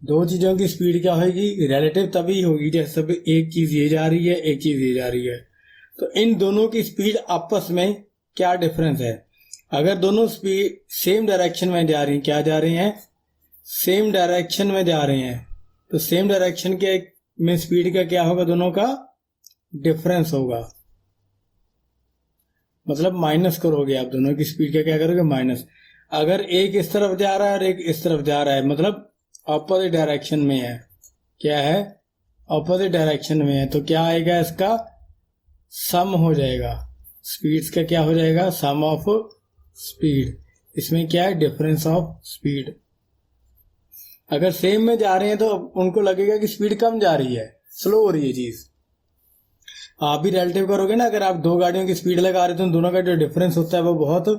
दो चीजों की स्पीड क्या होगी, रिलेटिव तभी होगी जैसे सब एक चीज ये जा रही है, एक चीज ये जा रही है। तो इन दोनों की स्पीड आपस में क्या डिफरेंस है। अगर दोनों स्पीड सेम डायरेक्शन में जा रही हैं, क्या जा रही हैं, सेम डायरेक्शन में जा रहे हैं, तो सेम डायरेक्शन के में स्पीड का क्या होगा, दोनों का डिफरेंस होगा। मतलब माइनस करोगे आप, दोनों की स्पीड का क्या करोगे, माइनस। अगर एक इस तरफ जा रहा है और एक इस तरफ जा रहा है, मतलब ऑपोजिट डायरेक्शन में है, क्या है, ऑपोजिट डायरेक्शन में है, तो क्या आएगा, इसका सम हो जाएगा। स्पीड्स का क्या हो जाएगा, सम ऑफ स्पीड। इसमें क्या है, डिफरेंस ऑफ स्पीड। अगर सेम में जा रहे हैं तो उनको लगेगा कि स्पीड कम जा रही है, स्लो हो रही है चीज। आप भी रिलेटिव करोगे ना, अगर आप दो गाड़ियों की स्पीड लगा रहे हो तो दोनों का जो डिफरेंस होता है वो बहुत,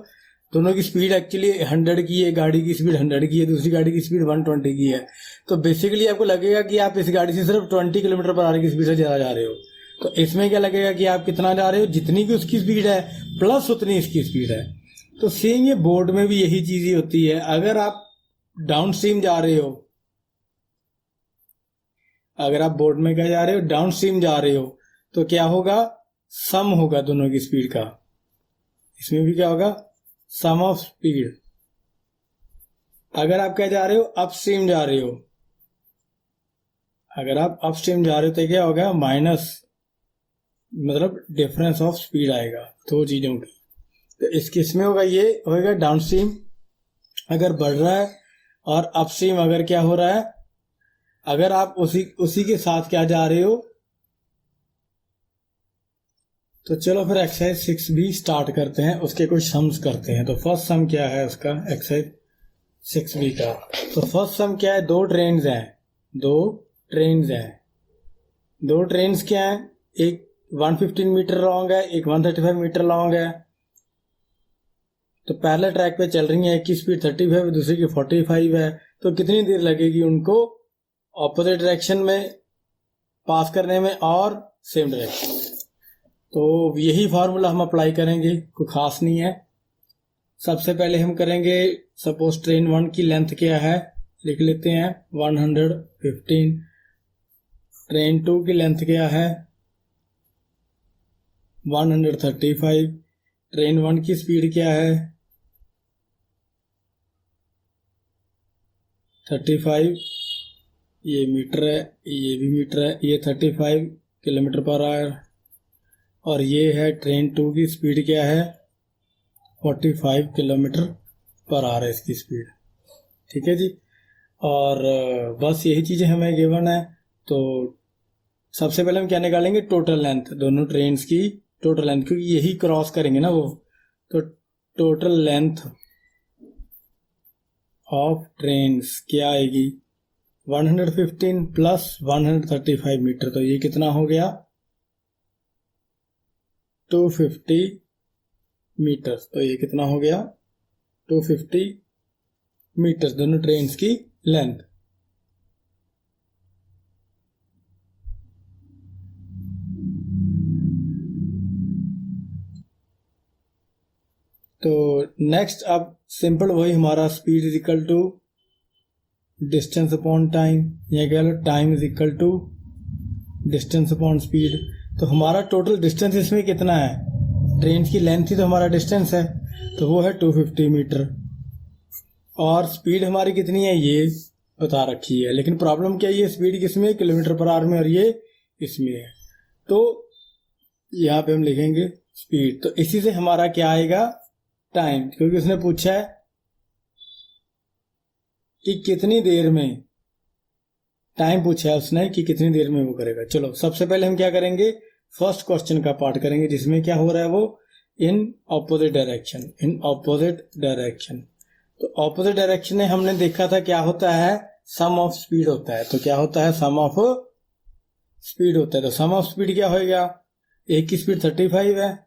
दोनों की स्पीड एक्चुअली 100 की है, गाड़ी की स्पीड 100 की है, दूसरी गाड़ी की स्पीड 120 की है, तो बेसिकली आपको लगेगा कि आप इस गाड़ी से सिर्फ 20 किलोमीटर पर आवर की स्पीड से ज्यादा जा रहे हो। तो इसमें क्या लगेगा कि आप कितना जा रहे हो, जितनी की उसकी स्पीड है प्लस उतनी इसकी स्पीड है। तो सेम ये बोर्ड में भी यही चीज ही होती है। अगर आप डाउन स्ट्रीम जा रहे हो, अगर आप बोर्ड में क्या जा रहे हो, डाउन स्ट्रीम जा रहे हो, तो क्या होगा, सम होगा दोनों की स्पीड का। इसमें भी क्या होगा, सम ऑफ स्पीड। अगर आप क्या जा रहे हो, अपस्ट्रीम जा रहे हो, अगर आप अपस्ट्रीम जा रहे हो तो क्या होगा, माइनस, मतलब डिफरेंस ऑफ स्पीड आएगा दो चीजों की। तो इसमें होगा, ये होगा डाउनस्ट्रीम अगर बढ़ रहा है, और अपस्ट्रीम अगर क्या हो रहा है, अगर आप उसी के साथ क्या जा रहे हो। तो चलो फिर एक्सरसाइज 6 भी स्टार्ट करते हैं, उसके कुछ सम्स करते हैं। तो फर्स्ट सम क्या है उसका, एक्सरसाइज 6 भी का। तो फर्स्ट सम क्या है, दो ट्रेन्स हैं, दो ट्रेन्स क्या है, एक 115 मीटर लॉन्ग है, एक 135 मीटर लॉन्ग है। तो पैरेलल ट्रैक पे चल रही है, एक की स्पीड 35 है, दूसरी की 45 है। तो कितनी देर लगेगी उनको ऑपोजिट डायरेक्शन में पास करने में और सेम डायरेक्शन। तो यही फार्मूला हम अप्लाई करेंगे, कोई खास नहीं है। सबसे पहले हम करेंगे, सपोज ट्रेन 1 की लेंथ क्या है, लिख लेते हैं 115। ट्रेन 2 की लेंथ क्या है, 135। ट्रेन 1 की स्पीड क्या है, 35, ये मीटर है, ये भी मीटर है, ये 35 किलोमीटर पर आवर। और ये है ट्रेन 2 की स्पीड क्या है, 45 किलोमीटर पर आवर है इसकी स्पीड। ठीक है जी। और बस यही चीज़ें हमें गिवन है। तो सबसे पहले हम क्या निकालेंगे, टोटल लेंथ, दोनों ट्रेन्स की टोटल लेंथ, क्योंकि यही क्रॉस करेंगे ना वो। तो टोटल लेंथ ऑफ ट्रेन्स क्या आएगी, 115 प्लस 135 मीटर। तो ये कितना हो गया, 250 मीटर। तो ये कितना हो गया, 250 मीटर, दोनों ट्रेन्स की लेंथ। तो नेक्स्ट अब सिंपल वही हमारा speed is equal to distance upon time, या कह लो time is equal to distance upon speed. तो हमारा टोटल डिस्टेंस इसमें कितना है, ट्रेन की लेंथ ही तो हमारा डिस्टेंस है, तो वो है 250 मीटर। और स्पीड हमारी कितनी है ये बता रखी है, लेकिन प्रॉब्लम क्या है, ये स्पीड किसमें, किलोमीटर पर आवर में, और ये इसमें है। तो यहाँ पे हम लिखेंगे स्पीड। तो इसी से हमारा क्या आएगा, टाइम, क्योंकि उसने पूछा है कि कितनी देर में, टाइम पूछा है उसने कि कितनी देर में वो करेगा। चलो सबसे पहले हम क्या करेंगे, फर्स्ट क्वेश्चन का पार्ट करेंगे, जिसमें क्या हो रहा है वो in opposite direction, in opposite direction. तो ऑपोजिट डायरेक्शन में हमने देखा था क्या होता है, सम ऑफ स्पीड होता है। तो क्या होता है, सम ऑफ स्पीड होता है। तो सम ऑफ स्पीड क्या होएगा, एक की स्पीड 35 है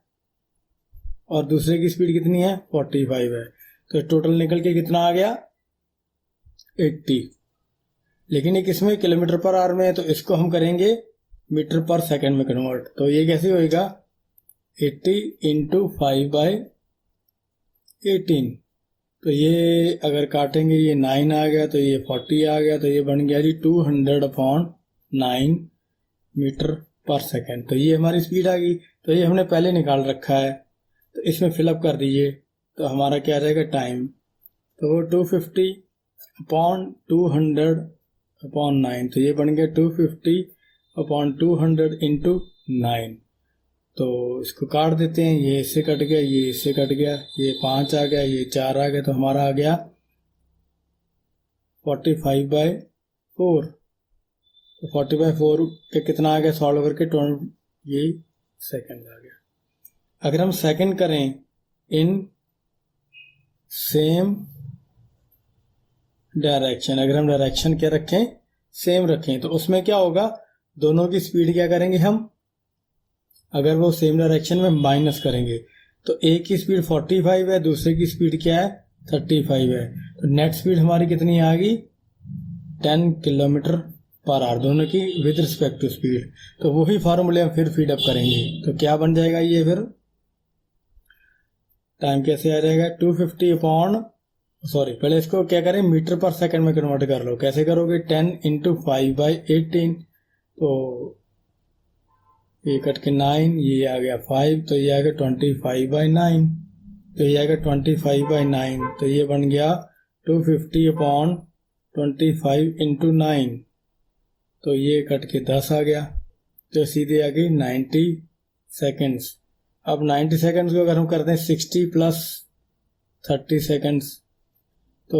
और दूसरे की स्पीड कितनी है, 45 है। तो टोटल निकल के कितना आ गया, 80। लेकिन ये किसमें, किलोमीटर पर आवर में है, तो इसको हम करेंगे मीटर पर सेकंड में कन्वर्ट। तो ये कैसे होएगा, 80 इंटू 5/18। तो ये अगर काटेंगे ये 9 आ गया, तो ये 40 आ गया, तो ये बन गया जी 200/9 मीटर पर सेकेंड। तो ये हमारी स्पीड आ गई। तो ये हमने पहले निकाल रखा है, तो इसमें फिलअप कर दीजिए। तो हमारा क्या रहेगा टाइम, तो वो 250/200/9, तो ये बन गया 250/200 इंटू 9। तो इसको काट देते हैं, ये इससे कट गया, ये इससे कट गया, ये 5 आ गया, ये 4 आ गया, तो हमारा आ गया 45/4। तो 40/4 के कितना आ गया सॉल्व करके 20, ये सेकंड आ गया। अगर हम सेकंड करें इन सेम डायरेक्शन, अगर हम डायरेक्शन क्या रखें, सेम रखें, तो उसमें क्या होगा, दोनों की स्पीड क्या करेंगे हम, अगर वो सेम डायरेक्शन में माइनस करेंगे, तो एक की स्पीड 45 है, दूसरे की स्पीड क्या है 35 है, तो नेट स्पीड हमारी कितनी आ गई 10 किलोमीटर पर आवर, दोनों की विद रिस्पेक्ट टू स्पीड। तो वही फार्मूले हम फिर फीड अप करेंगे, तो क्या बन जाएगा ये, फिर टाइम कैसे आ जाएगा 250 पहले इसको क्या करें मीटर पर सेकंड में कन्वर्ट कर लो। कैसे करोगे, 10 इंटू 5/18, तो ये कट के 9, ये आ गया 5, तो ये आ गया 25/9, तो ये आ गया 25/9, तो ये बन गया 250/25 इंटू 9, तो ये कट के 10 आ गया, तो सीधे आ गई 90 सेकेंड्स। अब 90 सेकेंड्स को अगर हम करते हैं 60 प्लस 30 सेकेंड्स, तो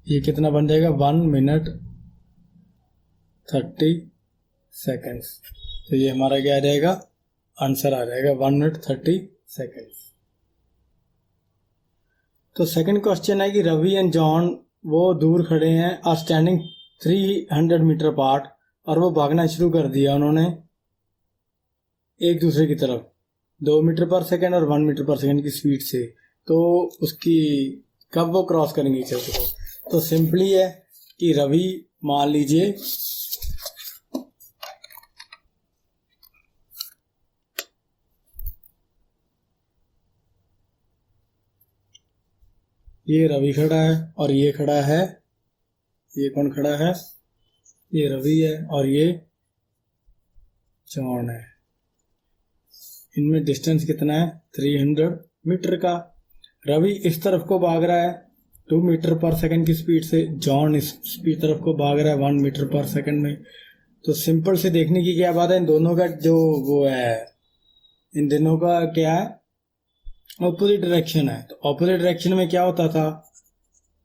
ये कितना बन जाएगा 1 मिनट 30 सेकेंड्स। तो ये हमारा क्या आ जाएगा, आंसर आ जाएगा 1 मिनट 30 सेकेंड्स। तो सेकंड क्वेश्चन है कि रवि एंड जॉन वो दूर खड़े हैं, आर स्टैंडिंग 300 मीटर अपार्ट, और वो भागना शुरू कर दिया उन्होंने एक दूसरे की तरफ 2 मीटर पर सेकेंड और 1 मीटर पर सेकेंड की स्पीड से। तो उसकी कब वो क्रॉस करेंगे इस चीज को, तो सिंपली है कि रवि मान लीजिए ये रवि खड़ा है और ये खड़ा है, ये कौन खड़ा है, ये रवि है और ये जॉन है। इनमें डिस्टेंस कितना है 300 मीटर का। रवि इस तरफ को भाग रहा है 2 मीटर पर सेकंड की स्पीड से, जॉन इस स्पीड तरफ को भाग रहा है 1 मीटर पर सेकंड में। तो सिंपल से देखने की क्या बात है, इन दोनों का जो वो है, इन दोनों का क्या है, ऑपोजिट डायरेक्शन है। तो ऑपोजिट डायरेक्शन में क्या होता था,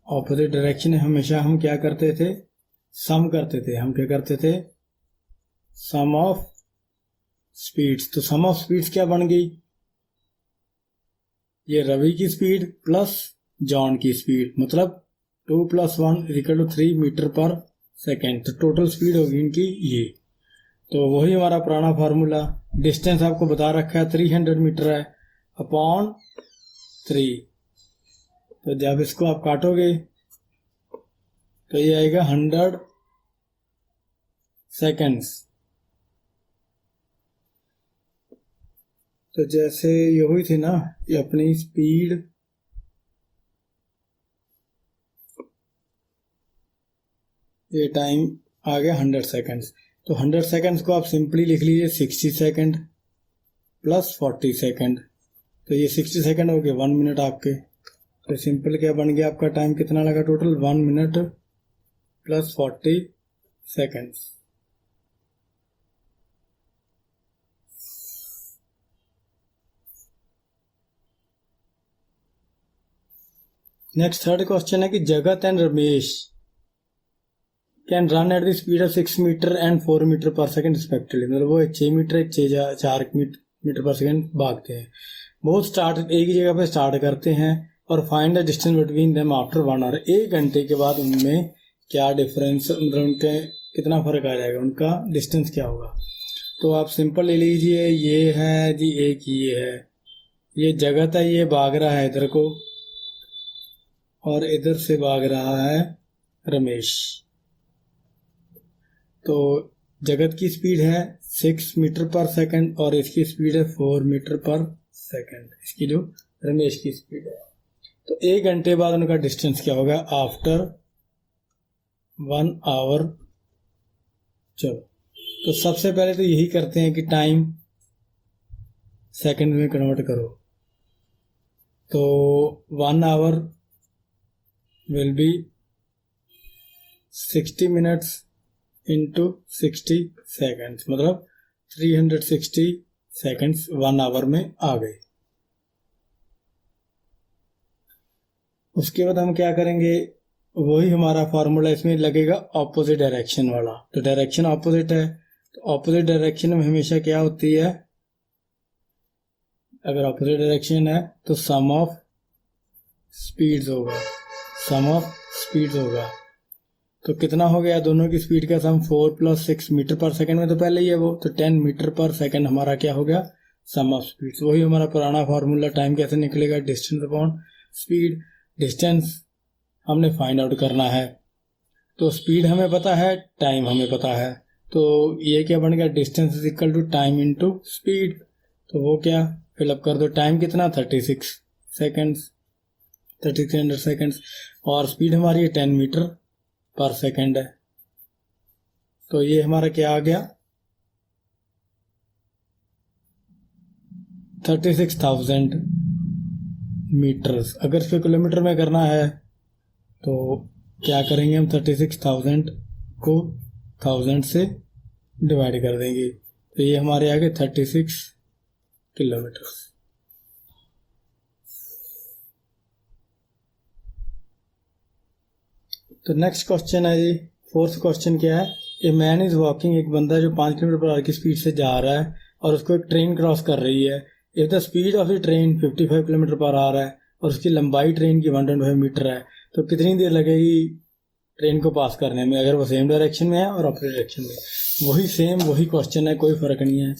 ऑपोजिट डायरेक्शन में हमेशा हम क्या करते थे, सम करते थे। हम क्या करते थे, सम ऑफ स्पीड्स। तो सम ऑफ स्पीड्स क्या बन गई, ये रवि की स्पीड प्लस जॉन की स्पीड, मतलब 2 + 1 = 3 मीटर पर सेकेंड। तो टोटल स्पीड होगी इनकी ये। तो वही हमारा पुराना फार्मूला, डिस्टेंस आपको बता रखा है 300 मीटर है अपॉन 3। तो जब इसको आप काटोगे तो ये आएगा 100 सेकेंड्स। तो जैसे ये हुई थी ना, ये अपनी स्पीड ये टाइम आ गया 100 सेकेंड्स। तो 100 सेकेंड्स को आप सिंपली लिख लीजिए 60 सेकेंड प्लस 40 सेकेंड। तो ये 60 सेकेंड हो गए 1 मिनट आपके। तो सिंपल क्या बन गया आपका टाइम कितना लगा total, 1 minute plus 40 seconds. Next third question है कि Jagat and Ramesh can run at the speed of 6 metre and 4 metre per second respectively. मतलब वो 6 मीटर 4 मीटर पर सेकेंड भागते हैं। बहुत स्टार्ट एक ही जगह पे स्टार्ट करते हैं और find the distance between them after 1 hour. 1 घंटे के बाद उनमें क्या डिफरेंस, मतलब उनके कितना फर्क आ जाएगा, उनका डिस्टेंस क्या होगा। तो आप सिंपल ले लीजिए, ये है जी एक ये है, ये जगत है, ये भाग रहा है इधर को और इधर से भाग रहा है रमेश। तो जगत की स्पीड है 6 मीटर पर सेकंड और इसकी स्पीड है 4 मीटर पर सेकंड, इसकी जो रमेश की स्पीड है। तो 1 घंटे बाद उनका डिस्टेंस क्या होगा, आफ्टर 1 आवर। चलो तो सबसे पहले तो यही करते हैं कि टाइम सेकंड में कन्वर्ट करो। तो 1 hour will be 60 minutes into 60 seconds, मतलब 360 सेकेंड्स 1 आवर में आ गए। उसके बाद हम क्या करेंगे, वही हमारा फार्मूला इसमें लगेगा ऑपोजिट डायरेक्शन वाला। तो डायरेक्शन ऑपोजिट है, तो ऑपोजिट डायरेक्शन में हमेशा क्या होती है, अगर ऑपोजिट डायरेक्शन है तो सम ऑफ स्पीड्स होगा, सम ऑफ स्पीड्स होगा। तो कितना हो गया दोनों की स्पीड का सम, 4 + 6 मीटर पर सेकंड में तो पहले ही है वो, तो 10 मीटर पर सेकंड हमारा क्या हो गया, सम ऑफ स्पीड्स। वही हमारा पुराना फार्मूला, टाइम कैसे निकलेगा, डिस्टेंस अपॉन स्पीड। डिस्टेंस हमने फाइंड आउट करना है, तो स्पीड हमें पता है, टाइम हमें पता है, तो ये क्या बन गया, distance is equal to time into speed. तो वो क्या फिलअप कर दो, टाइम कितना 36 सेकेंड्स, 3300 सेकेंड्स, और स्पीड हमारी 10 मीटर पर सेकेंड है। तो ये हमारा क्या आ गया, 36,000 मीटर्स। अगर इसको किलोमीटर में करना है तो क्या करेंगे हम, 36,000 को 1000 से डिवाइड कर देंगे, तो ये हमारे आगे 36 किलोमीटर। तो नेक्स्ट क्वेश्चन है जी, 4th क्वेश्चन क्या है, ए मैन इज वॉकिंग, एक बंदा जो 5 किलोमीटर पर आवर की स्पीड से जा रहा है और उसको एक ट्रेन क्रॉस कर रही है। If the speed of the train 55 kilometre per our है और उसकी लंबाई ट्रेन की 125 मीटर है, तो कितनी देर लगेगी ट्रेन को पास करने में, अगर वो सेम डायरेक्शन में है और अपोजिट डायरेक्शन में। वही सेम वही क्वेश्चन है, कोई फ़र्क नहीं है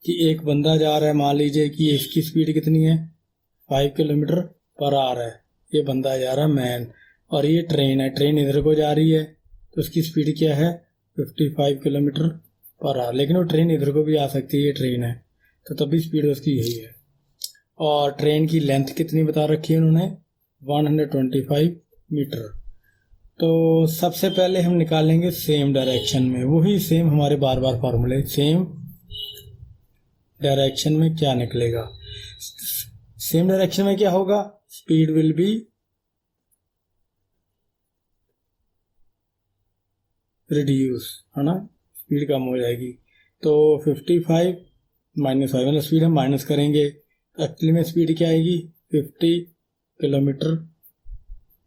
कि एक बंदा जा रहा है, मान लीजिए कि इसकी स्पीड कितनी है, 5 किलोमीटर पर आवर है, ये बंदा जा रहा है मैन, और ये ट्रेन है, ट्रेन इधर को जा रही है, तो उसकी स्पीड क्या है 55 किलोमीटर पर आवर। लेकिन वो ट्रेन इधर को भी आ सकती है, ये ट्रेन है, तो तभी स्पीड उसकी यही है। और ट्रेन की लेंथ कितनी बता रखी है उन्होंने, 125 मीटर। तो सबसे पहले हम निकालेंगे सेम डायरेक्शन में, वही सेम हमारे बार बार फार्मूले, सेम डायरेक्शन में क्या निकलेगा, सेम डायरेक्शन में क्या होगा, स्पीड विल बी रिड्यूस, है ना, स्पीड कम हो जाएगी। तो 55 - 5 मतलब स्पीड हम माइनस करेंगे, तो एक्चुअली में स्पीड क्या आएगी 50 किलोमीटर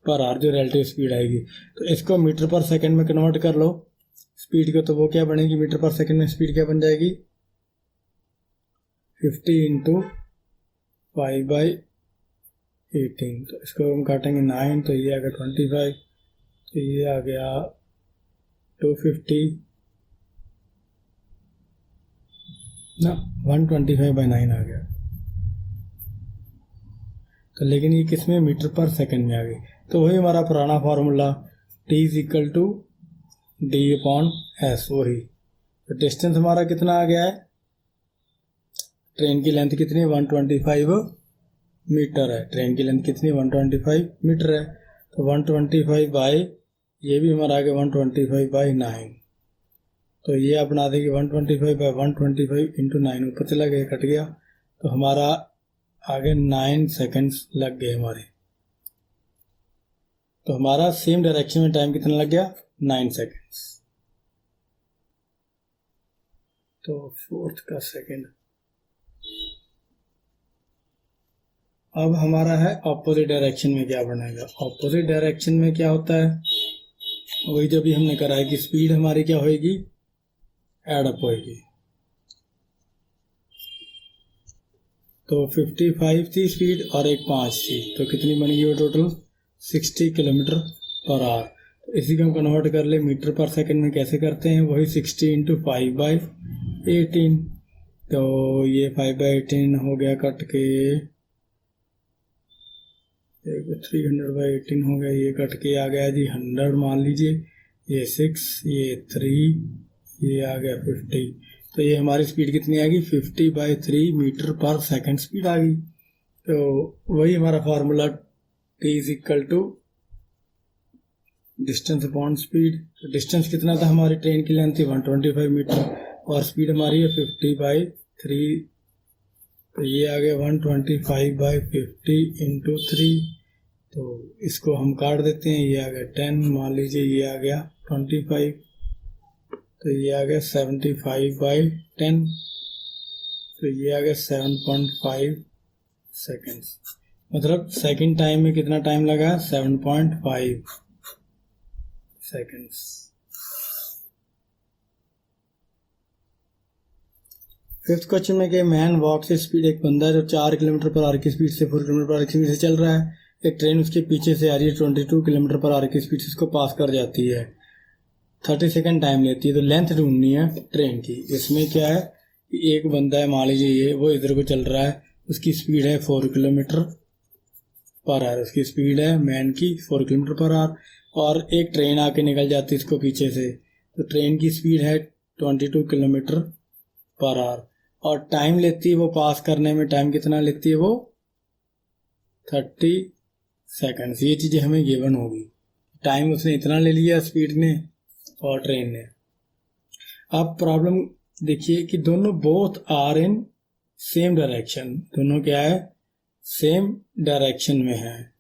पर आवर, जो रिलेटिव स्पीड आएगी। तो इसको मीटर पर सेकंड में कन्वर्ट कर लो स्पीड को, तो वो क्या बनेगी, मीटर पर सेकंड में स्पीड क्या बन जाएगी, 50 × 5/18। तो इसको हम काटेंगे 9, तो ये आ गया 25, तो ये आ गया 250 ना, 125/9 आ गया। तो लेकिन ये किस में, मीटर पर सेकंड में आ गई। तो वही हमारा पुराना फार्मूला, T = D/S, वही। तो डिस्टेंस हमारा कितना आ गया है, ट्रेन की लेंथ कितनी है 125 मीटर है, ट्रेन की लेंथ कितनी 125 मीटर है, तो 125 बाई, ये भी हमारा आ गया 125/9। तो ये आप बना देंगे 125/125 × 9, ऊपर चला गया, कट गया, तो हमारा आगे 9 सेकंड्स लग गए हमारे। तो हमारा सेम डायरेक्शन में टाइम कितना लग गया, 9 सेकंड्स। तो 4th का सेकंड। अब हमारा है ऑपोजिट डायरेक्शन में क्या बनेगा। ऑपोजिट डायरेक्शन में क्या होता है, वही जो भी हमने करा है कि स्पीड हमारी क्या होएगी, एडअप होएगी। तो 55 थी स्पीड और एक 5 थी, तो कितनी बन गई वो टोटल 60 किलोमीटर पर आवर। तो इसी को हम कन्वर्ट कर ले मीटर पर सेकंड में, कैसे करते हैं, वही 60 × 5/18। तो ये 5/18 हो गया, कट के 300/18 हो गया, ये कट के आ गया जी 100, मान लीजिए, ये 6, ये 3, ये आ गया 50। तो ये हमारी स्पीड कितनी आ गई 50/3 मीटर पर सेकंड स्पीड आ गई। तो वही हमारा formula T is equal to distance upon speed. तो डिस्टेंस कितना था, हमारी ट्रेन की लेंथ थी 125 मीटर और स्पीड हमारी है 50/3, तो ये आ गया 125/50 इंटू 3। तो इसको हम काट देते हैं, ये आ गया 10, मान लीजिए ये आ गया 25, तो ये आ गया 75/10, तो ये आ गया 7.5 सेकेंड्स। मतलब सेकंड टाइम में कितना टाइम लगा, 7.5 सेकेंड्स। फिफ्थ क्वेश्चन में कि मैन वॉक से स्पीड, एक बंदा है जो 4 किलोमीटर पर आवर की स्पीड से 4 किलोमीटर पर आवर की स्पीड से चल रहा है, एक ट्रेन उसके पीछे से आ रही है 22 किलोमीटर पर आवर की स्पीड से उसको पास कर जाती है, 30 सेकेंड टाइम लेती है। तो लेंथ ढूंढनी है ट्रेन की। इसमें क्या है कि एक बंदा है, मान लीजिए ये वो इधर को चल रहा है, उसकी स्पीड है 4 किलोमीटर पर आवर, उसकी स्पीड है मैन की 4 किलोमीटर पर आवर, और एक ट्रेन आके निकल जाती है इसको पीछे से, तो ट्रेन की स्पीड है 22 किलोमीटर पर आवर और टाइम लेती है वो पास करने में, टाइम कितना लेती है वो 30 सेकंड्स। ये चीज़ें हमें गिवन होगी, टाइम उसने इतना ले लिया स्पीड ने और ट्रेन ने। अब प्रॉब्लम देखिए कि दोनों both are in same direction, दोनों क्या है सेम डायरेक्शन में है।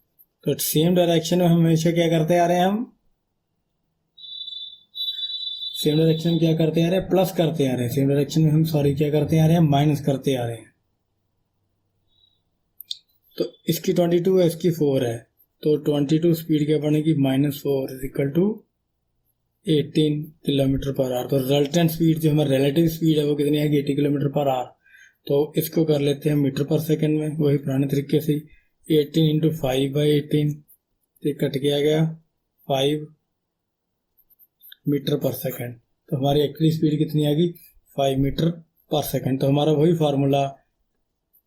तो सेम डायरेक्शन में हमेशा क्या करते आ रहे हैं, हम सेम डायरेक्शन में क्या करते आ रहे हैं, प्लस करते आ रहे हैं। सेम डायरेक्शन में हम क्या करते आ रहे हैं, माइनस करते आ रहे हैं। तो इसकी 22 है, इसकी 4 है, तो 22 स्पीड क्या बनेगी, -4 is equal to 18 kilometre per hour. तो रिजल्टेंट स्पीड जो हमारी रिलेटिव स्पीड है वो कितनी आएगी, 80 किलोमीटर पर आवर। तो इसको कर लेते हैं मीटर पर सेकंड में, वही पुराने तरीके से 18 इंटू 5/18, तो कट के आ गया 5 मीटर पर सेकंड। तो हमारी एक्चुअली स्पीड कितनी आ गई, 5 मीटर पर सेकंड। तो हमारा वही फार्मूला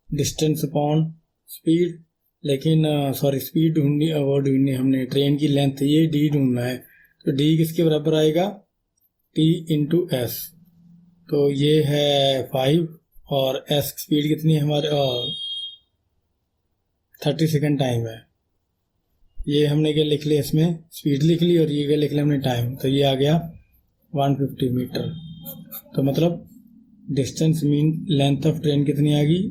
डिस्टेंस अपॉन स्पीड, लेकिन स्पीड ढूंढनी, वो ढूंढनी हमने ट्रेन की लेंथ, ये डी ढूंढना है। तो डी किसके बराबर आएगा, टी इंटू एस। तो ये है 5 और एस स्पीड कितनी है हमारे 30 सेकंड टाइम है। ये हमने क्या लिख लिया, इसमें स्पीड लिख ली और ये क्या लिख लिया हमने टाइम। तो ये आ गया 150 मीटर। तो मतलब distance mean length of train कितनी आ गई,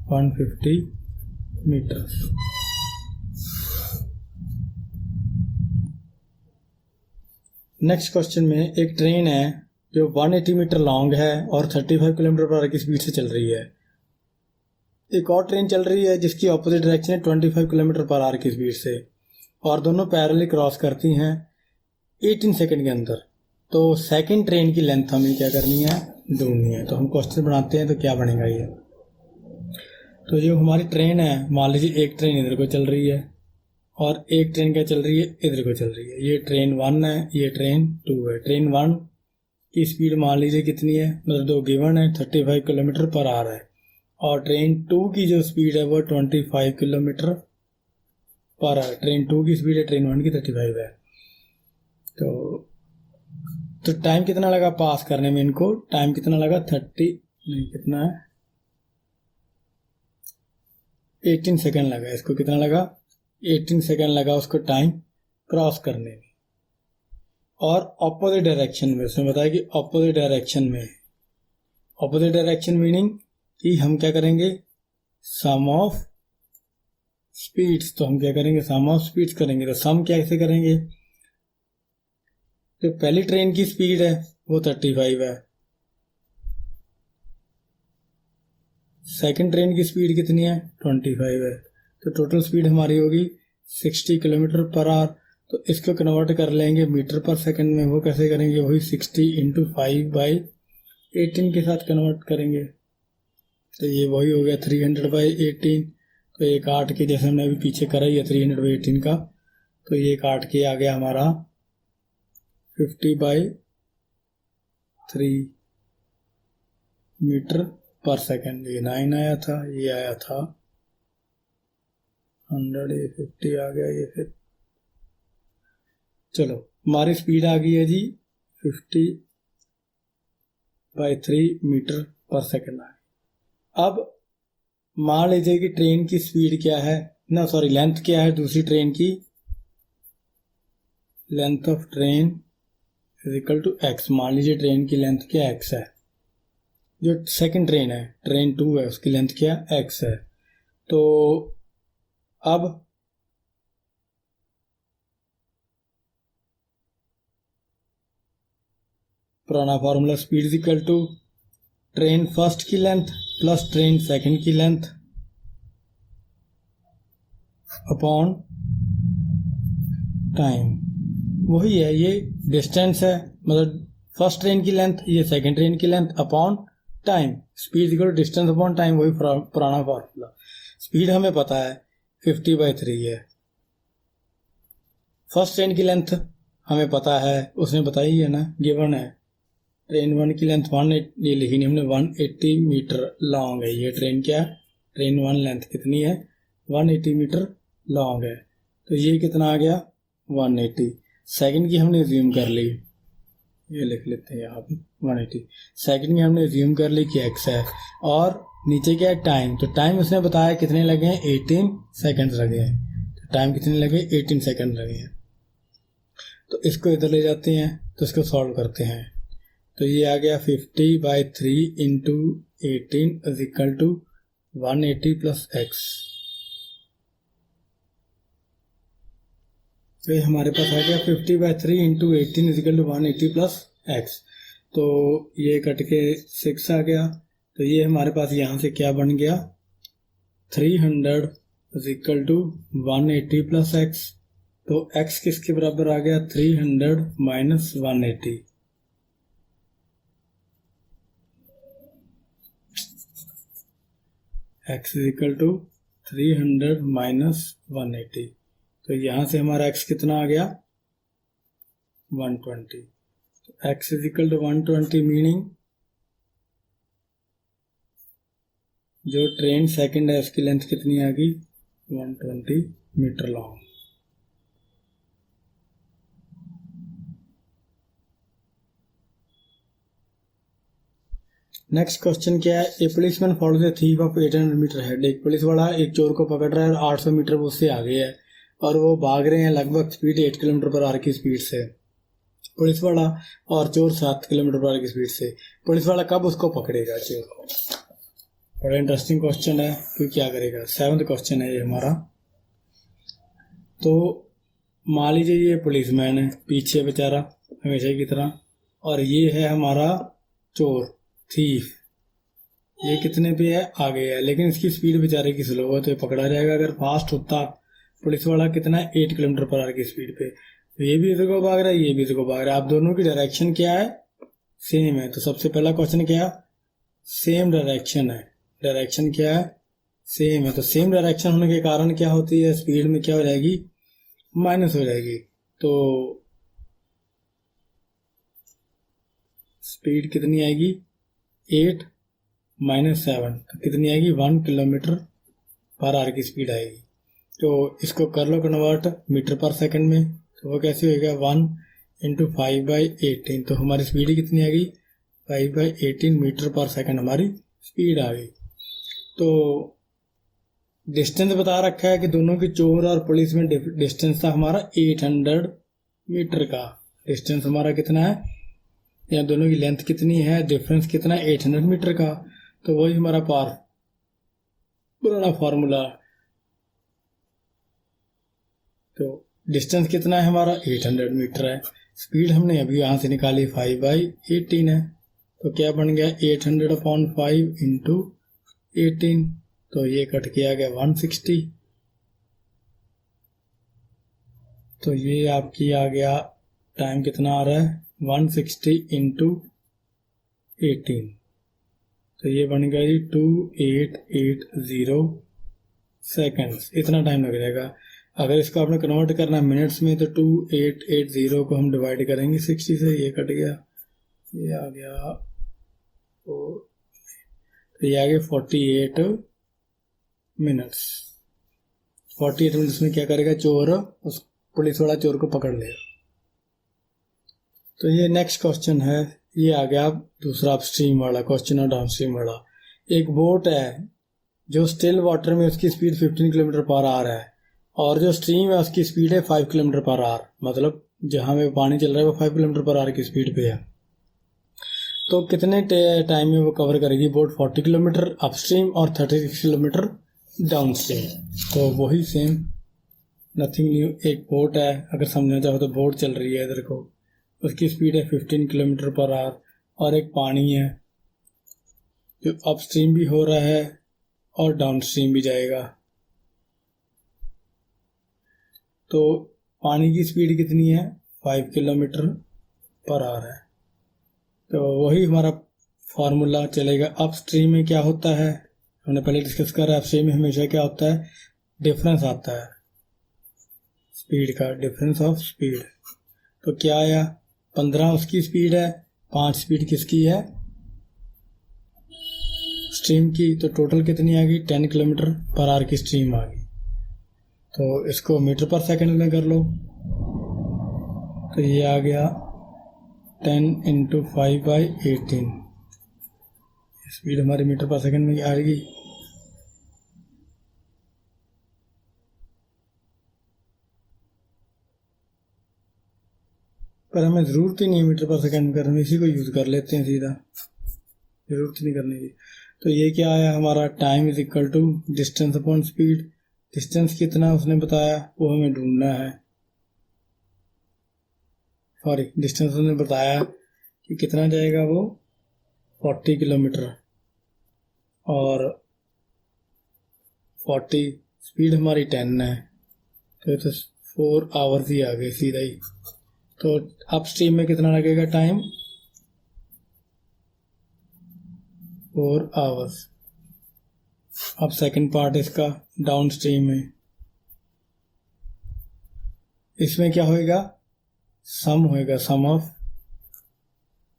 150 मीटर। नेक्स्ट क्वेश्चन में एक ट्रेन है जो 180 मीटर लॉन्ग है और 35 किलोमीटर पर आवर की स्पीड से चल रही है। एक और ट्रेन चल रही है जिसकी ऑपोजिट डायरेक्शन है 25 किलोमीटर पर आवर की स्पीड से, और दोनों पैरेलली क्रॉस करती हैं 18 सेकंड के अंदर। तो सेकंड ट्रेन की लेंथ हमें क्या करनी है, ढूंढनी है। तो हम क्वेश्चन बनाते हैं, तो क्या बनेगा ये। तो जो हमारी ट्रेन है, मान लीजिए एक ट्रेन इधर को चल रही है और एक ट्रेन क्या चल रही है, इधर को चल रही है। ये ट्रेन 1 है, ये ट्रेन 2 है। ट्रेन 1 की स्पीड मान लीजिए कितनी है, मतलब दो गिवन है, 35 किलोमीटर पर आवर है, और ट्रेन 2 की जो स्पीड है वो 25 किलोमीटर पर आवर। ट्रेन 2 की स्पीड है, ट्रेन 1 की 35 है। तो टाइम कितना लगा पास करने में इनको, टाइम कितना लगा 18 सेकंड लगा। इसको कितना लगा, 18 सेकंड लगा उसको टाइम क्रॉस करने में। और ऑपोजिट डायरेक्शन में, उसने बताया कि ऑपोजिट डायरेक्शन में, ऑपोजिट डायरेक्शन मीनिंग कि हम क्या करेंगे, सम ऑफ स्पीड्स। तो हम क्या करेंगे, सम ऑफ स्पीड्स करेंगे। तो सम कैसे करेंगे, तो पहली ट्रेन की स्पीड है वो 35 है, सेकंड ट्रेन की स्पीड कितनी है 25 है, तो टोटल स्पीड हमारी होगी 60 किलोमीटर पर आवर। तो इसको कन्वर्ट कर लेंगे मीटर पर सेकंड में। वो कैसे करेंगे, वही 60 इंटू 5/18 के साथ कन्वर्ट करेंगे। तो ये वही हो गया 300/18। तो ये काट के, जैसे हमने अभी पीछे करा ही है 300/18 का, तो ये काट के आ गया हमारा 50/3 मीटर पर सेकंड। ये 9 आया था, ये आया था 100, ये 50 आ गया ये। फिर चलो हमारी स्पीड आ गई है जी 50/3 मीटर पर सेकंड आ गई। अब मान लीजिए कि ट्रेन की स्पीड क्या है, ना सॉरी लेंथ क्या है दूसरी ट्रेन की, length of train is equal to X. मान लीजिए ट्रेन की लेंथ क्या एक्स है, जो सेकंड ट्रेन है ट्रेन 2 है उसकी लेंथ क्या एक्स है। तो अब पुराना formula, speed is equal to train first की लेंथ प्लस ट्रेन सेकंड की लेंथ अपॉन टाइम। वही है, ये डिस्टेंस है, मतलब फर्स्ट ट्रेन की लेंथ, ये सेकंड ट्रेन की length upon time. Speed equal to distance upon time, वही पुराना फॉर्मूला। स्पीड हमें पता है 50/3 है। फर्स्ट ट्रेन की लेंथ हमें पता है, उसने बताई है ना, गिवन है। ट्रेन 1 की लेंथ 180, ये लिखी नहीं हमने, 180 मीटर लॉन्ग है ये ट्रेन। क्या ट्रेन 1 लेंथ कितनी है, 180 मीटर लॉन्ग है। तो ये कितना आ गया 180। सेकंड की हमने ज्यूम कर ली, ये लिख लेते हैं यहाँ पे 180। सेकंड की हमने ज्यूम कर ली कि एक्स है, और नीचे क्या है टाइम। तो टाइम उसने बताया कितने लगे हैं, 18 सेकंड लगे हैं। तो टाइम कितने लगे, 18 सेकंड लगे हैं। तो इसको इधर ले जाते हैं, तो इसको सॉल्व करते हैं। तो ये आ गया 50/3 into 18 is equal to 180 plus x. तो ये हमारे पास आ गया 50/3 into 18 is equal to 180 plus x. तो ये कट के 6 आ गया। तो ये हमारे पास यहाँ से क्या बन गया, 300 is equal to 180 plus x. तो x किसके बराबर आ गया, 300 minus 180। x is equal to 300 minus 180। तो यहाँ से हमारा x कितना आ गया 120। तो x is equal to 120 meaning जो ट्रेन सेकंड है उसकी लेंथ कितनी आ गई 120 मीटर लॉन्ग। नेक्स्ट क्वेश्चन क्या है, a policeman follows a thief of 800 metre head. एक पुलिस वाला एक चोर को पकड़ रहा है और 800 मीटर वो उससे आगे है और वो भाग रहे हैं लगभग स्पीड 8 किलोमीटर पर आवर की स्पीड से। पुलिस वाला और चोर 7 किलोमीटर पर आवर की स्पीड से। पुलिस वाला कब उसको पकड़ेगा चोर को? बड़ा इंटरेस्टिंग क्वेश्चन है, कोई क्या करेगा। 7th क्वेश्चन है ये हमारा। तो मान लीजिए ये पुलिसमैन है पीछे बेचारा हमेशा की तरह, और ये है हमारा चोर थीफ, ये कितने पे है आगे है, लेकिन इसकी स्पीड बेचारे की स्लो है तो ये पकड़ा जाएगा। अगर फास्ट होता पुलिस वाला कितना है 8 किलोमीटर पर आवर की स्पीड पे, तो ये भी इसी को भाग रहा है ये भी इसी को भाग रहा है। आप दोनों की डायरेक्शन क्या है सेम है। तो सबसे पहला क्वेश्चन क्या है, सेम डायरेक्शन है। डायरेक्शन क्या है सेम है। तो सेम डायरेक्शन होने के कारण क्या होती है, स्पीड में क्या हो जाएगी माइनस हो जाएगी। तो स्पीड कितनी आएगी 8 माइनस 7, तो कितनी आएगी 1 किलोमीटर पर आवर की स्पीड आएगी। तो इसको कर लो कन्वर्ट मीटर पर सेकंड में, तो वो कैसे होगा 1 इंटू 5/18। तो हमारी स्पीड कितनी आ गई 5/18 मीटर पर सेकंड हमारी स्पीड आ गई। तो डिस्टेंस बता रखा है कि दोनों की चोर और पुलिस में डिस्टेंस था हमारा 800 मीटर का। डिस्टेंस हमारा कितना है, या दोनों की लेंथ कितनी है, डिफरेंस कितना है 800 मीटर का। तो वही हमारा पुराना फॉर्मूला। तो डिस्टेंस कितना है हमारा 800 मीटर है। स्पीड हमने अभी यहाँ से निकाली 5/18 है। तो क्या बन गया 800/5 इंटू 18। तो ये कट के आ गया 160। तो ये आपकी आ गया टाइम कितना आ रहा है 160 इंटू 18। तो ये बन गया जी 2880 सेकेंड्स। इतना टाइम लग जाएगा। अगर इसको आपने कन्वर्ट करना है मिनट्स में तो 2880 को हम डिवाइड करेंगे 60 से, ये कट गया ये आ गया तो ये आ गया 48 मिनट्स। 48 मिनट्स में क्या करेगा चोर, उस पुलिस वाला चोर को पकड़ लेगा। तो ये नेक्स्ट क्वेश्चन है, ये आ गया दूसरा अपस्ट्रीम वाला क्वेश्चन और डाउनस्ट्रीम वाला। एक बोट है जो स्टिल वाटर में उसकी स्पीड 15 किलोमीटर पर आवर है और जो स्ट्रीम है उसकी स्पीड है 5 किलोमीटर पर आवर, मतलब जहाँ में पानी चल रहा है वो 5 किलोमीटर पर आवर की स्पीड पे है। तो कितने टाइम में वो कवर करेगी बोट? 40 किलोमीटर अपस्ट्रीम और 36 किलोमीटर डाउनस्ट्रीम। तो वही सेम, नथिंग न्यू। एक बोट है, अगर समझना चाहो तो बोट चल रही है इधर को, उसकी स्पीड है 15 किलोमीटर पर आवर, और एक पानी है जो अपस्ट्रीम भी हो रहा है और डाउनस्ट्रीम भी जाएगा। तो पानी की स्पीड कितनी है? 5 किलोमीटर पर आवर है। तो वही हमारा फार्मूला चलेगा। अपस्ट्रीम में क्या होता है, हमने पहले डिस्कस करा, अपस्ट्रीम में हमेशा क्या होता है? डिफरेंस आता है स्पीड का, डिफरेंस ऑफ स्पीड। तो क्या आया? 15 उसकी स्पीड है, 5 स्पीड किसकी है? स्ट्रीम की। तो टोटल कितनी आ गई? 10 किलोमीटर पर आवर की स्ट्रीम आ गई। तो इसको मीटर पर सेकंड में कर लो, तो ये आ गया 10 × 5/18। स्पीड हमारी मीटर पर सेकंड में आ गई। पर हमें ज़रूरत ही नहीं है मीटर पर सेकंड करने, इसी को यूज़ कर लेते हैं सीधा, ज़रूरत नहीं करने की। तो ये क्या आया हमारा? Time is equal to distance upon speed. Distance कितना उसने बताया वो हमें ढूंढना है। सॉरी, डिस्टेंस उसने बताया कि कितना जाएगा वो 40 किलोमीटर, और 40 स्पीड हमारी 10 है, तो ये तो 4 आवर्स ही आ गए सीधा ही। तो अपस्ट्रीम में कितना लगेगा टाइम? 4 आवर्स। अब सेकंड पार्ट इसका डाउन स्ट्रीम में, इसमें क्या होएगा? सम होएगा, सम ऑफ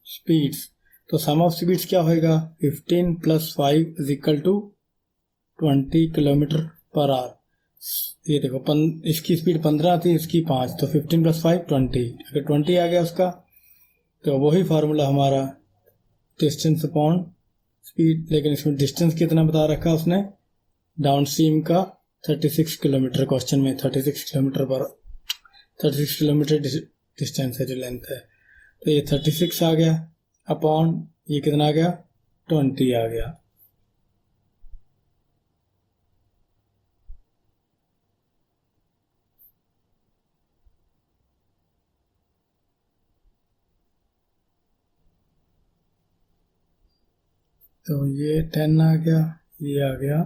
स्पीड्स। तो सम ऑफ स्पीड्स क्या होएगा? 15 + 5 = 20 किलोमीटर पर आवर। ये देखो, इसकी स्पीड 15 थी, इसकी 5, तो 15 + 5 20। अगर 20 आ गया उसका, तो वही फार्मूला हमारा डिस्टेंस अपॉन स्पीड। लेकिन इसमें डिस्टेंस कितना बता रखा उसने? डाउन स्ट्रीम का 36 किलोमीटर, क्वेश्चन में 36 किलोमीटर पर 36 किलोमीटर डिस्टेंस है जो लेंथ है। तो ये 36 आ गया, अपॉन ये कितना आ गया? 20 आ गया। तो ये 10 आ गया, ये आ गया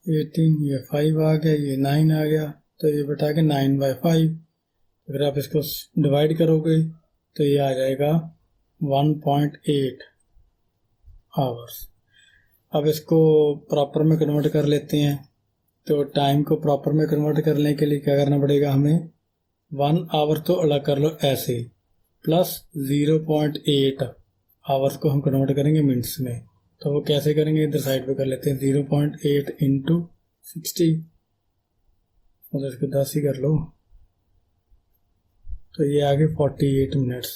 18, ये 5 आ गया, ये 9 आ गया। तो ये बटा के 9/5। अगर आप इसको डिवाइड करोगे तो ये आ जाएगा 1.8 आवर्स। अब इसको प्रॉपर में कन्वर्ट कर लेते हैं। तो टाइम को प्रॉपर में कन्वर्ट करने के लिए क्या करना पड़ेगा हमें? 1 आवर तो अलग कर लो ऐसे, प्लस 0.8 आवर्स को हम कन्वर्ट करेंगे मिनट्स में। तो वो कैसे करेंगे? इधर साइड पे कर लेते हैं। 0.8 × 60, मतलब इसको 10 ही कर लो, तो ये आगे 48 मिनट्स।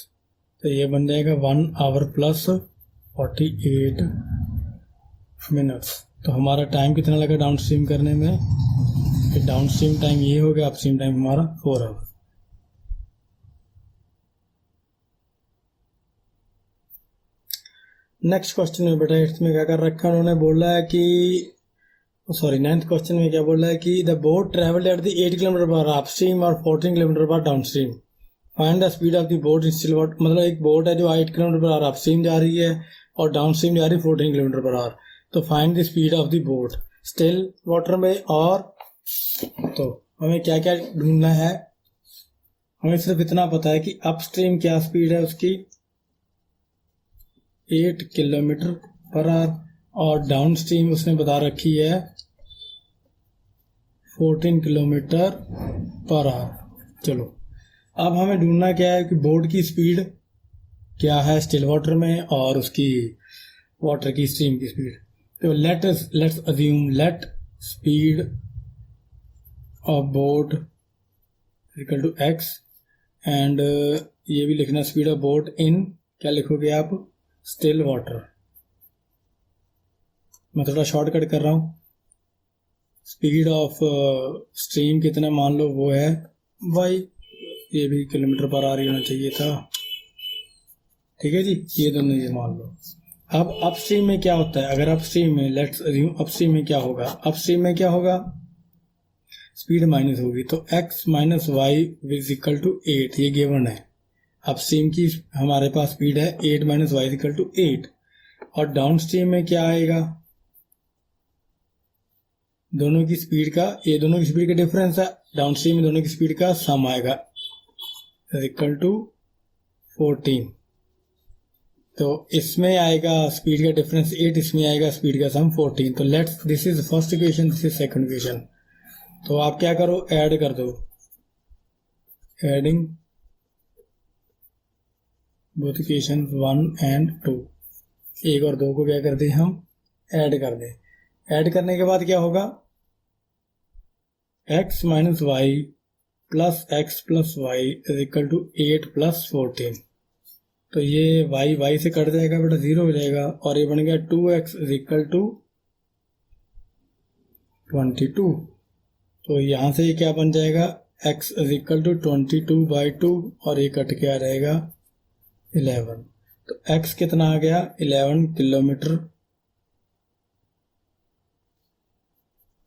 तो ये बन जाएगा 1 आवर + 48 मिनट्स। तो हमारा टाइम कितना लगा डाउन स्ट्रीम करने में? डाउन स्ट्रीम टाइम ये हो गया, अपस्ट्रीम टाइम हमारा 4 आवर। नेक्स्ट क्वेश्चन में बेटा इसमें क्या कर रखा है उन्होंने? बोला है कि सॉरी 9th क्वेश्चन में क्या बोला है कि the boat travelled at the 8 kilometre पर अपस्ट्रीम और 14 किलोमीटर पर downstream. Find the speed of the boat in still water. मतलब एक बोट है जो 8 किलोमीटर पर आवर अपस्ट्रीम जा रही है और डाउनस्ट्रीम जा रही है 14 किलोमीटर पर आवर। तो find the speed of the boat still water में। और तो हमें क्या क्या ढूंढना है? हमें सिर्फ इतना पता है कि अपस्ट्रीम क्या स्पीड है उसकी, 8 किलोमीटर पर आवर, और डाउन स्ट्रीम उसने बता रखी है 14 किलोमीटर पर आवर। चलो अब हमें ढूंढना क्या है कि बोट की स्पीड क्या है स्टिल वाटर में और उसकी वाटर की स्ट्रीम की स्पीड। तो let's assume let speed of boat equal to x, and ये भी लिखना स्पीड ऑफ बोट इन, क्या लिखोगे आप? Still water. मैं थोड़ा शॉर्टकट कर रहा हूँ। स्पीड ऑफ स्ट्रीम कितना मान लो वो है y, ये भी किलोमीटर पर आवर होना चाहिए था, ठीक है जी, ये दोनों ये मान लो। अब अपस्ट्रीम में क्या होता है, अगर अपस्ट्रीम में लेट्स अज्यूम अपस्ट्रीम में क्या होगा, अपस्ट्रीम में क्या होगा, स्पीड माइनस होगी तो x minus y is equal to 8, ये गिवन है। अपस्ट्रीम की हमारे पास स्पीड है 8 माइनस वाई इक्वल टू 8, और डाउन स्ट्रीम में क्या आएगा, दोनों की स्पीड का, ये दोनों की स्पीड का डिफरेंस है, डाउन स्ट्रीम में दोनों की स्पीड का सम आएगा इक्वल टू 14। तो इसमें आएगा स्पीड का डिफरेंस 8, इसमें आएगा स्पीड का सम 14। तो let's, this is first equation, this is second equation. तो आप क्या करो, ऐड कर दो, एडिंग बोथ इक्वेशन 1 एंड 2, 1 और 2 को क्या कर दें हम, ऐड कर दें। ऐड करने के बाद क्या होगा, x minus y plus x plus y is equal to 8 plus 14। तो ये y से कट जाएगा बेटा, 0 हो जाएगा, और ये बन गया 2x इज इक्वल टू 22। तो यहाँ से ये क्या बन जाएगा, x इज इक्वल टू 22/2, और ये कट के आ रहेगा 11। तो x कितना आ गया, 11 किलोमीटर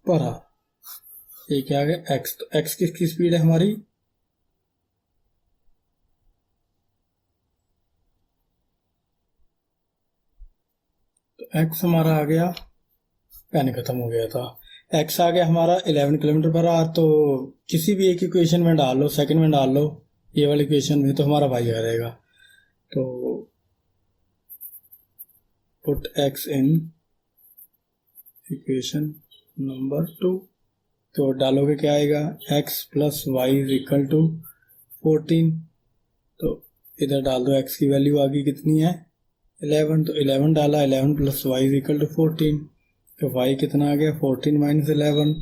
पर आवर। ये क्या आ गया x, तो x किसकी स्पीड है हमारी, तो x हमारा आ गया, पेन खत्म हो गया था, x आ गया हमारा 11 किलोमीटर पर आवर। तो किसी भी एक इक्वेशन में डाल लो, सेकंड में डाल लो, ये वाली इक्वेशन में, तो हमारा y आ रहेगा। तो put x in equation number 2, तो डालोगे क्या आएगा, x plus y is equal to 14। तो इधर डाल दो, x की वैल्यू आ गई कितनी है 11, तो 11 डाला, 11 plus y is equal to 14। तो y कितना आ गया, 14 माइनस 11,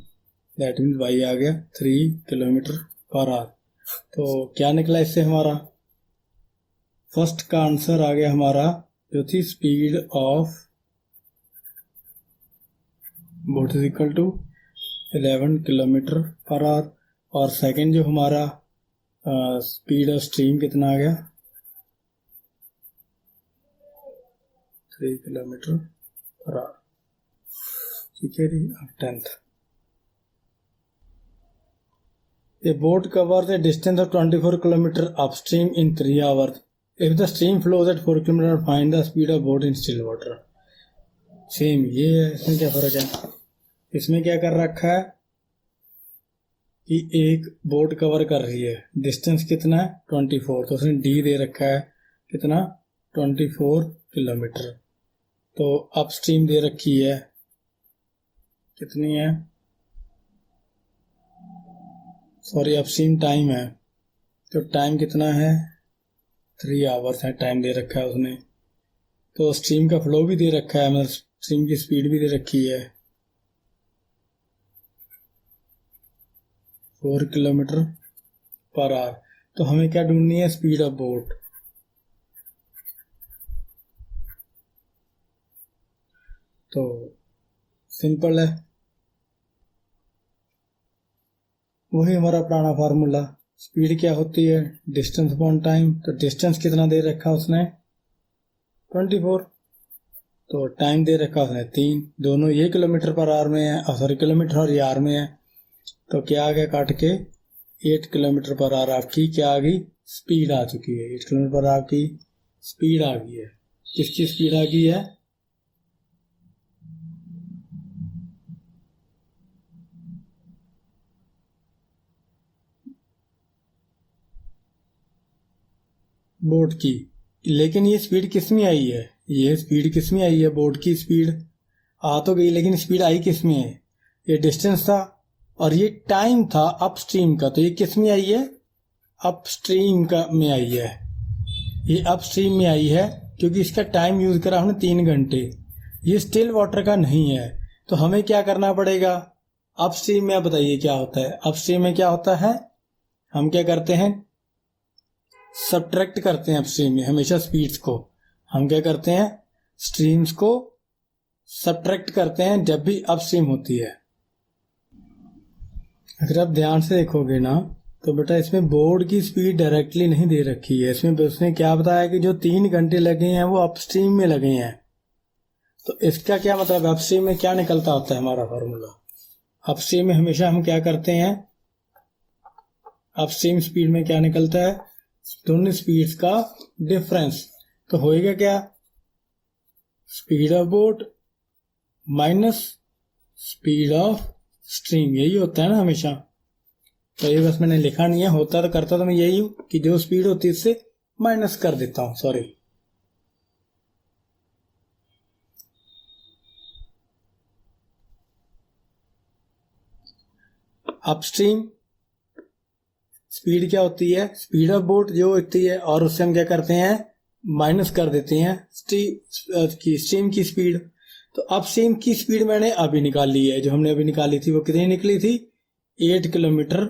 दैट मीन्स y आ गया 3 किलोमीटर पर आवर। तो क्या निकला इससे हमारा, फर्स्ट का आंसर आ गया हमारा, जो थी speed of boat is equal to 11 kilometre per hour, और सेकंड जो हमारा स्पीड ऑफ स्ट्रीम कितना आ गया, 3 किलोमीटर पर आवर, ठीक है जी। 10th, a boat covers a distance of 24 km upstream in 3 hours. If the stream flows at 4 km, find the speed of boat in still water. Same ये है, इसमें क्या फर्क है, इसमें क्या कर रखा है कि एक बोट कवर कर रही है, डिस्टेंस कितना है 24, तो उसने डी दे रखा है कितना 24 किलोमीटर। तो अपस्ट्रीम दे रखी है कितनी है, सॉरी अपस्ट्रीम टाइम है, तो टाइम कितना है 3 आवर्स है, टाइम दे रखा है उसने। तो स्ट्रीम का फ्लो भी दे रखा है, मतलब स्ट्रीम की स्पीड भी दे रखी है 4 किलोमीटर पर आवर। तो हमें क्या ढूंढनी है, स्पीड ऑफ बोट। तो सिंपल है, वही हमारा पुराना फार्मूला, स्पीड क्या होती है डिस्टेंस अपॉन टाइम। तो डिस्टेंस कितना दे रखा उसने 24, तो टाइम दे रखा उसने 3, दोनों ये किलोमीटर पर आवर में है, सॉरी किलोमीटर और ये आवर में है। तो क्या आ गया काट के 8 किलोमीटर पर आवर आपकी क्या आ गई, स्पीड आ चुकी है, 8 किलोमीटर पर आवर की स्पीड आ गई है। किसकी स्पीड आ गई है, बोट की। लेकिन ये स्पीड किस में आई है, ये स्पीड किस में आई है, बोट की स्पीड आ तो गई, लेकिन स्पीड आई किस में है, ये डिस्टेंस था और ये टाइम था अपस्ट्रीम का। तो ये किस में आई है, अपस्ट्रीम का में आई है, ये अपस्ट्रीम में आई है क्योंकि इसका टाइम यूज करा हमने 3 घंटे, ये स्टिल वाटर का नहीं है। तो हमें क्या करना पड़ेगा, अपस्ट्रीम में, आप बताइए क्या होता है अपस्ट्रीम में, क्या होता है, हम क्या करते हैं सब्ट्रैक्ट करते हैं अपस्ट्रीम में हमेशा स्पीड्स को, हम क्या करते हैं स्ट्रीम्स को सब्ट्रैक्ट करते हैं जब भी अपस्ट्रीम होती है। अगर आप ध्यान से देखोगे ना तो बेटा इसमें बोर्ड की स्पीड डायरेक्टली नहीं दे रखी है, इसमें उसने क्या बताया कि जो 3 घंटे लगे हैं वो अपस्ट्रीम में लगे हैं। तो इसका क्या मतलब, अपस्ट्रीम में क्या निकलता होता है हमारा फॉर्मूला। अपस्ट्रीम में हमेशा हम क्या करते हैं, अपस्ट्रीम स्पीड में क्या निकलता है, दोनों स्पीड्स का डिफरेंस। तो होएगा क्या, speed of boat minus speed of stream, यही होता है ना हमेशा। तो ये बस मैंने लिखा नहीं है, होता तो करता तो मैं यही हूं कि जो स्पीड होती है इससे माइनस कर देता हूं, सॉरी। अपस्ट्रीम स्पीड क्या होती है, स्पीड ऑफ बोट जो होती है, और उससे हम क्या करते हैं, माइनस कर देते हैं स्ट्रीम की स्पीड। तो अपस्ट्रीम की स्पीड मैंने अभी निकाल ली है, जो हमने अभी निकाली थी वो कितनी निकली थी, 8 किलोमीटर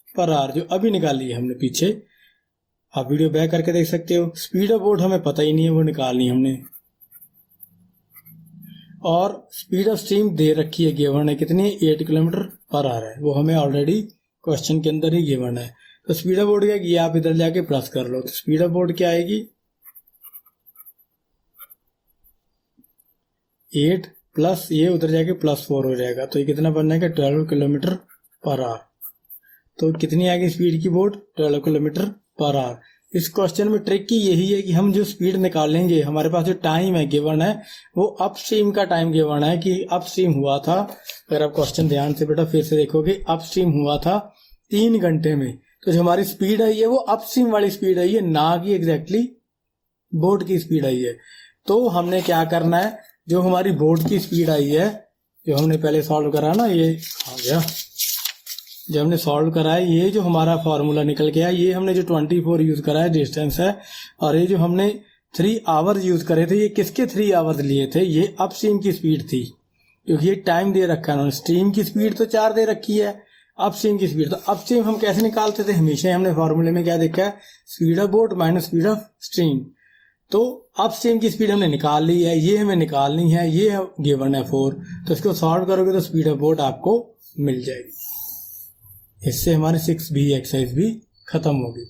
पर आवर, जो अभी निकाली है हमने पीछे। आप वीडियो बैक करके देख सकते हो। स्पीड ऑफ बोट हमें पता ही नहीं है, वो निकालनी हमने। और स्पीड ऑफ स्ट्रीम दे रखी है, गिवन है कितनी, 8 किलोमीटर पर आवर है, वो हमें ऑलरेडी क्वेश्चन के अंदर ही गिवन है। तो स्पीड ऑफ बोट क्या है, आप इधर जाके प्लस कर लो, तो स्पीड ऑफ बोट क्या आएगी, 8 प्लस ये उधर जाके +4 हो जाएगा, तो ये कितना बन जाएगा, 12 किलोमीटर पर आवर। तो कितनी आएगी स्पीड की बोट, 12 किलोमीटर पर आवर। इस क्वेश्चन में ट्रिक की यही है कि हम जो स्पीड निकालेंगे, हमारे पास जो टाइम है गिवन है वो अपस्ट्रीम का टाइम गिवन है कि अपस्ट्रीम हुआ था। अगर आप क्वेश्चन ध्यान से बेटा फिर से देखोगे, अपस्ट्रीम हुआ था 3 घंटे में, तो जो हमारी स्पीड आई है वो अपस्ट्रीम वाली स्पीड आई है, ना कि एग्जैक्टली बोट की स्पीड आई है। तो हमने क्या करना है, जो हमारी बोट की स्पीड आई है, जो हमने पहले सॉल्व करा ना, ये आ गया, जब हमने सॉल्व करा है, ये जो हमारा फॉर्मूला निकल गया, ये हमने जो 24 यूज करा है डिस्टेंस है, और ये जो हमने 3 आवर्स यूज करे थे, ये किसके 3 आवर्स लिए थे, ये अपस्ट्रीम की स्पीड थी, क्योंकि ये टाइम दे रखा है उन्होंने। स्ट्रीम की स्पीड तो 4 दे रखी है, अपस्ट्रीम की स्पीड, तो अपस्ट्रीम हम कैसे निकालते थे, हमेशा हमने फॉर्मूले में क्या देखा है, speed of boat minus speed of stream. तो अपस्ट्रीम की स्पीड हमने निकाल ली है, ये हमें निकालनी है, ये गिवन है 4, तो इसको सॉल्व करोगे तो स्पीड ऑफ बोट आपको मिल जाएगी। इससे हमारी 6B एक्सरसाइज भी खत्म होगी।